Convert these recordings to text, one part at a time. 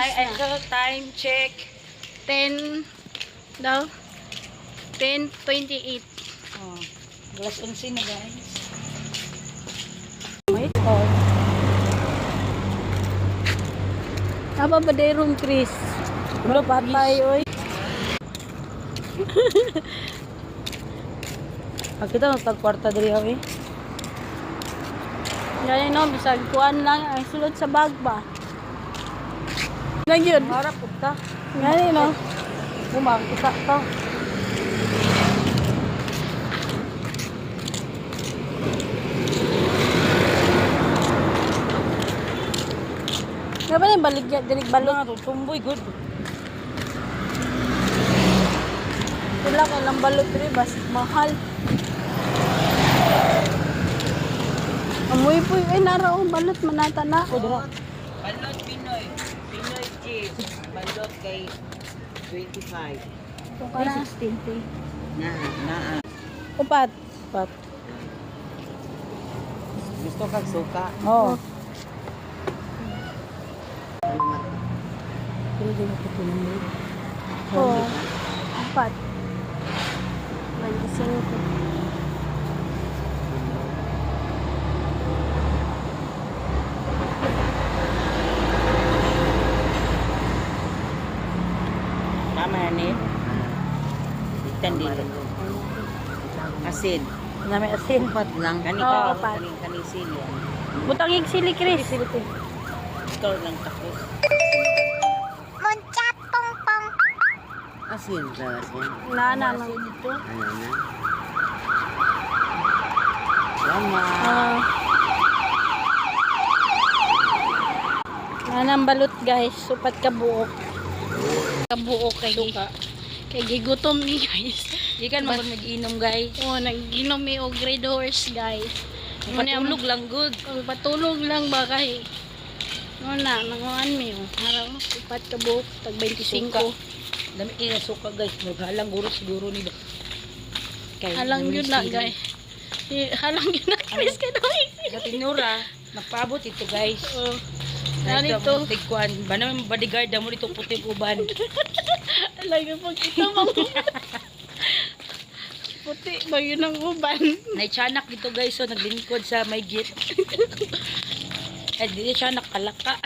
Time check. 10 daw. 10:28. Oh, alas 11 na guys. Wait, oh. Tama ba day room, Chris? Ano patay, oy? Kita nagtagkwarta diri oy. Yan no, bisag kuan lang ang sulod sa bag ba. Nagyod. Harap po ta. Yan no. Bumang isa ta. Nga ba yung baligya, dirig balot? Tumboy good. Wala ka lang balot diri, bas mahal. Amoy po, ay naraong balot manata na. O dira. Balot Pinoy. Pinoy cheese. Balot kay 25. Ito ka na. 16. Na. Upat. Gusto kang suka? Oo. Pwede na ito naman. Oo. Upat. 25. Tama na ni. Ikan dito. Asin. Nami asin. Upat lang. Oo, upat. Kanisili. Butang yung sili, Chris. Ikaw lang tapos. Asin ka asin. Nana. Ito. Ano na? Lama. Nanang balot guys, supat kabuok. Kabuok kay Suka. Kay gigutom ni guys. Ikan mo mag-inom guys. Oh, naginom mi og Red Horse guys. Patulog lang good. Patulog lang ba kay na, nanguan mi oh. Araw, supat kabuok tag 25. Suka. Dami kaya suka guys. Naghalang guro siguro ni ba. Halang yun na guys. Halang yun na Chris ka daw. Sa tinura, nagpaabot ito guys. Oh. Narito. Tigkuan. Ba naman bodyguard mo dito puting uban. Lagi pag ito mga puti ba yun ang uban? Naitsanak dito guys. So naglingkod sa may gate. Eh di siya nakalaka.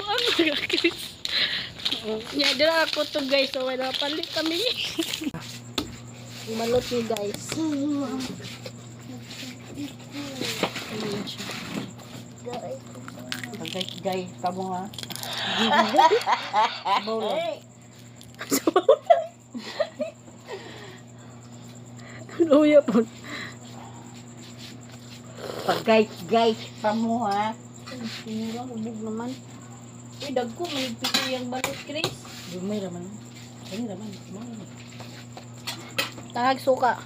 Ano nga Chris? Nya dira ako to guys. So wala palit kami. Malot ni guys. Pagkay pa mo ha. Bolo. Luya po. Pagkay pa mo ha. Sinira, hubog naman. Uy, dagko, may pito yung balot, Chris. Dumay raman. Ay raman. Tahag suka.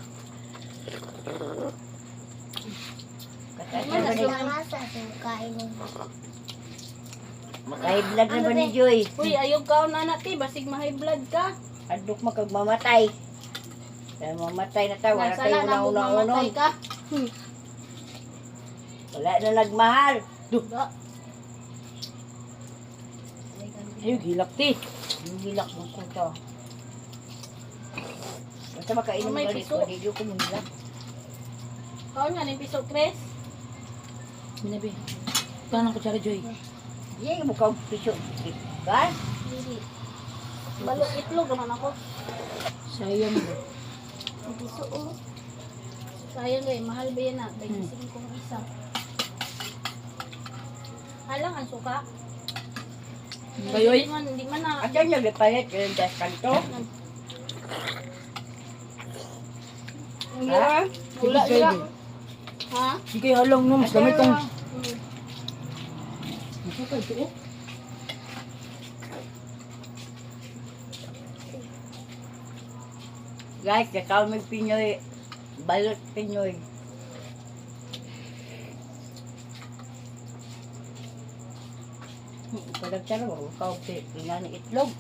Maka-high-blood na ba ni Joy? Uy, ayaw ka na natin. Basig ma-high blood ka. Adok makagmamatay. Dahil mamatay na tayo, wala tayo Nasala na mo mamatay una-unon. ka. Wala na nagmahal. Duga. Ayun, hilak ti. Yung hilak mo ko to. Basta makainom May ka piso. dito, hindi ko munila. Kaon nga, ng piso, Chris. Minabi. Tanang ko tsara Joy. Yan, mukhang piso. Kan? Dili. Balot itlog naman ako. Sayang mo. Ang piso, oh. Sayang eh, mahal ba yan na? 25 kong isa. Halang ang suka. Kayoy? Hindi man na. At yan yung lipalit, yung das kanto. Ha? Wala sila. Ha? Hindi kayo halang no. Mas dami itong... Hmm. Masakay ito oh. Guys, kakao may Pinoy. Balot Pinoy. Kadagtara mo, kakao pinang itlog.